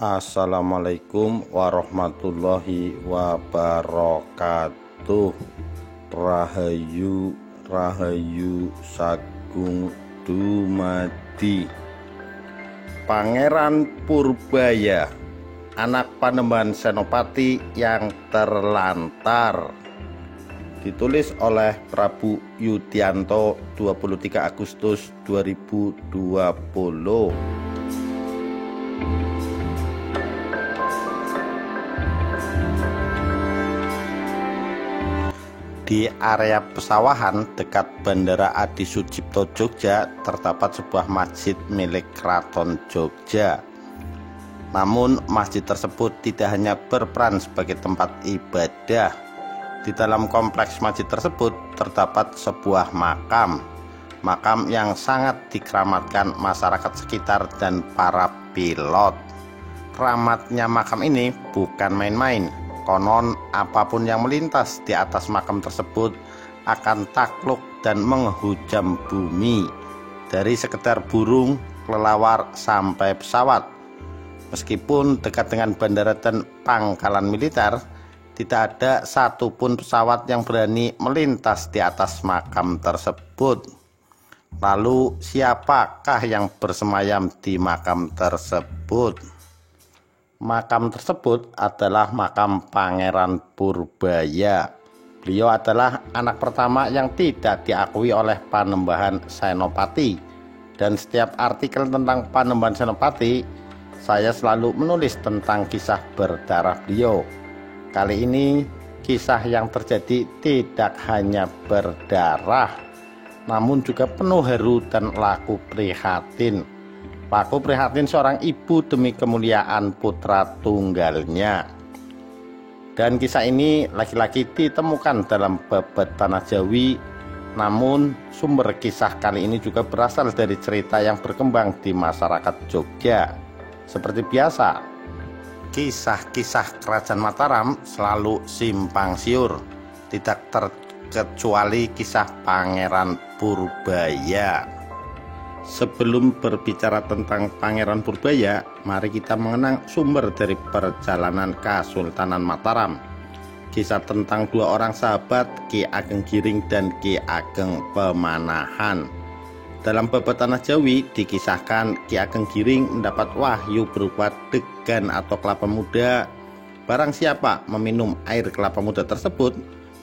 Assalamualaikum warahmatullahi wabarakatuh. Rahayu Rahayu Sagung Dumadi. Pangeran Purbaya, anak Panembahan Senopati yang terlantar. Ditulis oleh Prabu Yudianto 23 Agustus 2020. Di area pesawahan dekat Bandara Adi Sucipto Jogja terdapat sebuah masjid milik Keraton Jogja. Namun masjid tersebut tidak hanya berperan sebagai tempat ibadah. Di dalam kompleks masjid tersebut terdapat sebuah makam yang sangat dikeramatkan masyarakat sekitar dan para pilot. Keramatnya makam ini bukan main-main. Konon apapun yang melintas di atas makam tersebut akan takluk dan menghujam bumi, dari sekedar burung, kelelawar sampai pesawat. Meskipun dekat dengan bandara dan pangkalan militer, tidak ada satupun pesawat yang berani melintas di atas makam tersebut. Lalu siapakah yang bersemayam di makam tersebut? Makam tersebut adalah makam Pangeran Purbaya. Beliau adalah anak pertama yang tidak diakui oleh Panembahan Senopati. Dan setiap artikel tentang Panembahan Senopati, saya selalu menulis tentang kisah berdarah beliau. Kali ini kisah yang terjadi tidak hanya berdarah, namun juga penuh haru dan laku prihatin. Laku prihatin seorang ibu demi kemuliaan putra tunggalnya. Dan kisah ini lagi-lagi ditemukan dalam Babat Tanah Jawi. Namun sumber kisah kali ini juga berasal dari cerita yang berkembang di masyarakat Jogja. Seperti biasa, kisah-kisah Kerajaan Mataram selalu simpang siur, tidak terkecuali kisah Pangeran Purbaya. Sebelum berbicara tentang Pangeran Purbaya, mari kita mengenang sumber dari perjalanan Kesultanan Mataram. Kisah tentang dua orang sahabat, Ki Ageng Giring dan Ki Ageng Pemanahan. Dalam Babat Tanah Jawi dikisahkan Ki Ageng Giring mendapat wahyu berupa degan atau kelapa muda. Barang siapa meminum air kelapa muda tersebut,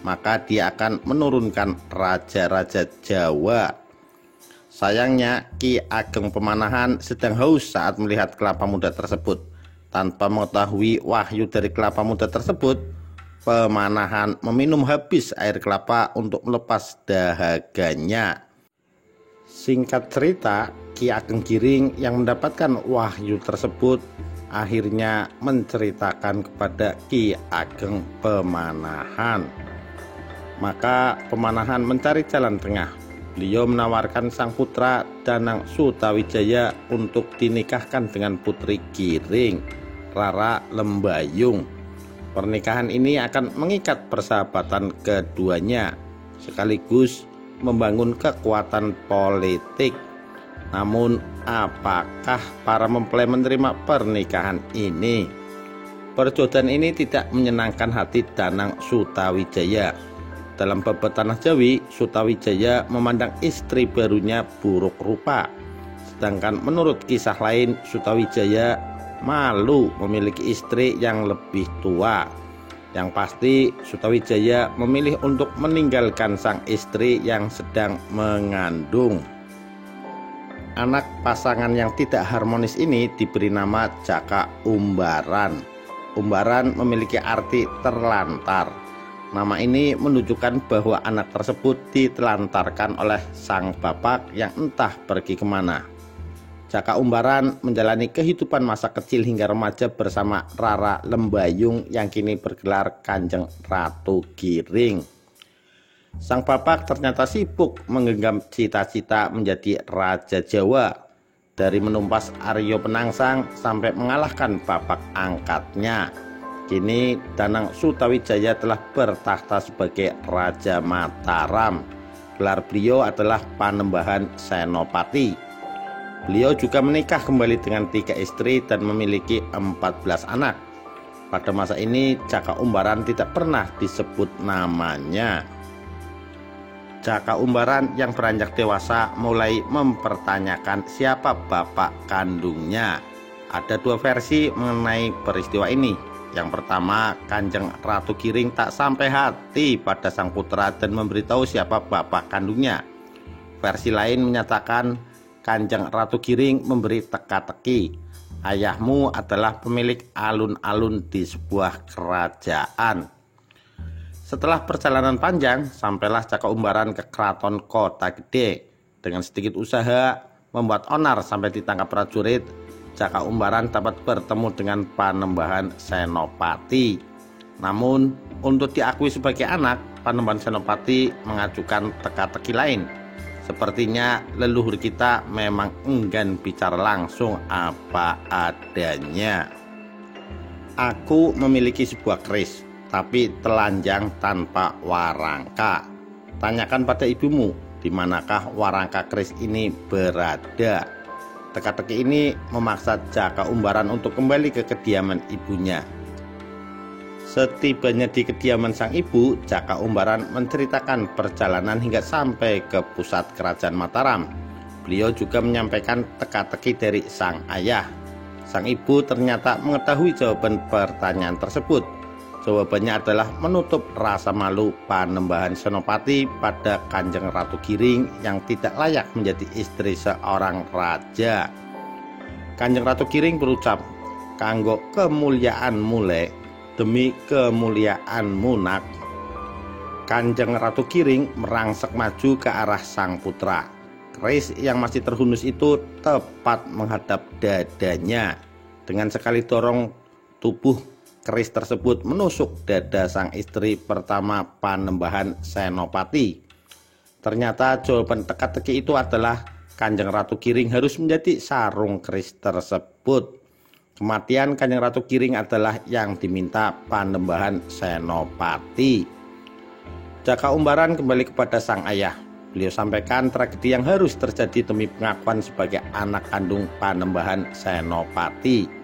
maka dia akan menurunkan raja-raja Jawa. Sayangnya Ki Ageng Pemanahan sedang haus saat melihat kelapa muda tersebut. Tanpa mengetahui wahyu dari kelapa muda tersebut, Pemanahan meminum habis air kelapa untuk melepas dahaganya. Singkat cerita, Ki Ageng Giring yang mendapatkan wahyu tersebut akhirnya menceritakan kepada Ki Ageng Pemanahan. Maka Pemanahan mencari jalan tengah. Beliau menawarkan sang putra Danang Sutawijaya untuk dinikahkan dengan putri Giring, Rara Lembayung. Pernikahan ini akan mengikat persahabatan keduanya, sekaligus membangun kekuatan politik. Namun, apakah para mempelai menerima pernikahan ini? Perjodohan ini tidak menyenangkan hati Danang Sutawijaya. Dalam Babat Tanah Jawi, Sutawijaya memandang istri barunya buruk rupa. Sedangkan menurut kisah lain, Sutawijaya malu memiliki istri yang lebih tua. Yang pasti, Sutawijaya memilih untuk meninggalkan sang istri yang sedang mengandung. Anak pasangan yang tidak harmonis ini diberi nama Jaka Umbaran. Umbaran memiliki arti terlantar. Nama ini menunjukkan bahwa anak tersebut ditelantarkan oleh sang bapak yang entah pergi kemana. Jaka Umbaran menjalani kehidupan masa kecil hingga remaja bersama Rara Lembayung yang kini bergelar Kanjeng Ratu Giring. Sang bapak ternyata sibuk menggenggam cita-cita menjadi Raja Jawa, dari menumpas Aryo Penangsang sampai mengalahkan bapak angkatnya. Kini Danang Sutawijaya telah bertakhta sebagai Raja Mataram. Gelar beliau adalah Panembahan Senopati. Beliau juga menikah kembali dengan 3 istri dan memiliki 14 anak. Pada masa ini Jaka Umbaran tidak pernah disebut namanya. Jaka Umbaran yang beranjak dewasa mulai mempertanyakan siapa bapak kandungnya. Ada 2 versi mengenai peristiwa ini. Yang pertama, Kanjeng Ratu Giring tak sampai hati pada sang putra dan memberitahu siapa bapak kandungnya. Versi lain menyatakan Kanjeng Ratu Giring memberi teka-teki, ayahmu adalah pemilik alun-alun di sebuah kerajaan. Setelah perjalanan panjang, sampailah Jaka Umbaran ke keraton Kota Gede. Dengan sedikit usaha membuat onar sampai ditangkap prajurit, Jaka Umbaran dapat bertemu dengan Panembahan Senopati. Namun, untuk diakui sebagai anak, Panembahan Senopati mengajukan teka-teki lain. Sepertinya leluhur kita memang enggan bicara langsung apa adanya. Aku memiliki sebuah keris, tapi telanjang tanpa warangka. Tanyakan pada ibumu, di manakah warangka keris ini berada. Teka-teki ini memaksa Jaka Umbaran untuk kembali ke kediaman ibunya. Setibanya di kediaman sang ibu, Jaka Umbaran menceritakan perjalanan hingga sampai ke pusat kerajaan Mataram. Beliau juga menyampaikan teka-teki dari sang ayah. Sang ibu ternyata mengetahui jawaban pertanyaan tersebut. Jawabannya adalah menutup rasa malu Panembahan Senopati pada Kanjeng Ratu Giring yang tidak layak menjadi istri seorang raja. Kanjeng Ratu Giring berucap, "Kanggo kemuliaanmu lek, demi kemuliaanmu nak." Kanjeng Ratu Giring merangsek maju ke arah sang putra. Keris yang masih terhunus itu tepat menghadap dadanya. Dengan sekali dorong tubuh keris tersebut menusuk dada sang istri pertama Panembahan Senopati. Ternyata jawaban teka-teki itu adalah Kanjeng Ratu Giring harus menjadi sarung keris tersebut. Kematian Kanjeng Ratu Giring adalah yang diminta Panembahan Senopati. Jaka Umbaran kembali kepada sang ayah. Beliau sampaikan tragedi yang harus terjadi demi pengakuan sebagai anak kandung Panembahan Senopati.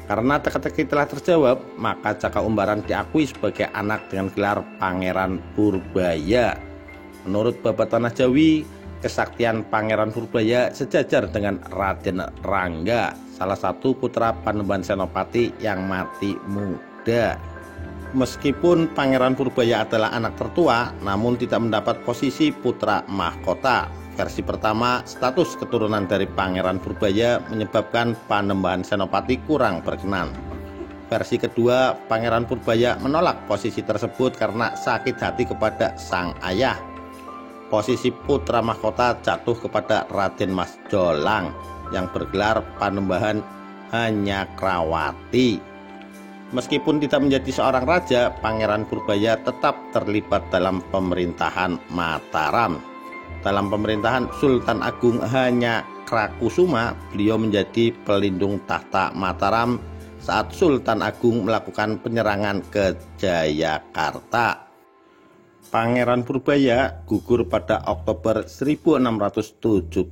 Karena teka-teki telah terjawab, maka Jaka Umbaran diakui sebagai anak dengan gelar Pangeran Purbaya. Menurut Babat Tanah Jawi, kesaktian Pangeran Purbaya sejajar dengan Raden Rangga, salah satu putra Panembahan Senopati yang mati muda. Meskipun Pangeran Purbaya adalah anak tertua, namun tidak mendapat posisi putra mahkota. Versi pertama, status keturunan dari Pangeran Purbaya menyebabkan Panembahan Senopati kurang berkenan. Versi kedua, Pangeran Purbaya menolak posisi tersebut karena sakit hati kepada sang ayah. Posisi putra mahkota jatuh kepada Raden Mas Jolang yang bergelar Panembahan Hanyakrawati. Meskipun tidak menjadi seorang raja, Pangeran Purbaya tetap terlibat dalam pemerintahan Mataram. Dalam pemerintahan Sultan Agung Hanyakrakusuma, beliau menjadi pelindung tahta Mataram saat Sultan Agung melakukan penyerangan ke Jayakarta. Pangeran Purbaya gugur pada Oktober 1676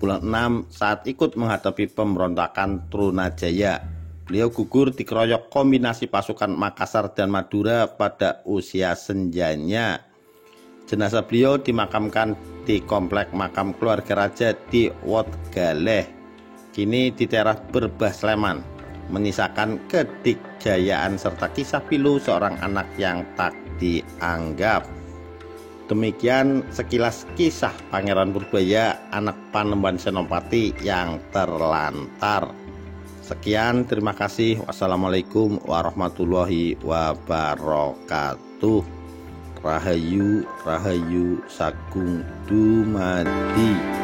saat ikut menghadapi pemberontakan Trunajaya. Beliau gugur dikeroyok kombinasi pasukan Makassar dan Madura pada usia senjanya. Jenazah beliau dimakamkan di komplek makam keluarga raja di Wotgaleh, kini di daerah Berbah Sleman, menyisakan kedikjayaan serta kisah pilu seorang anak yang tak dianggap. Demikian sekilas kisah Pangeran Purbaya, anak Panembahan Senopati yang terlantar. Sekian, terima kasih. Wassalamualaikum warahmatullahi wabarakatuh. Rahayu, Rahayu Sagung Dumadi.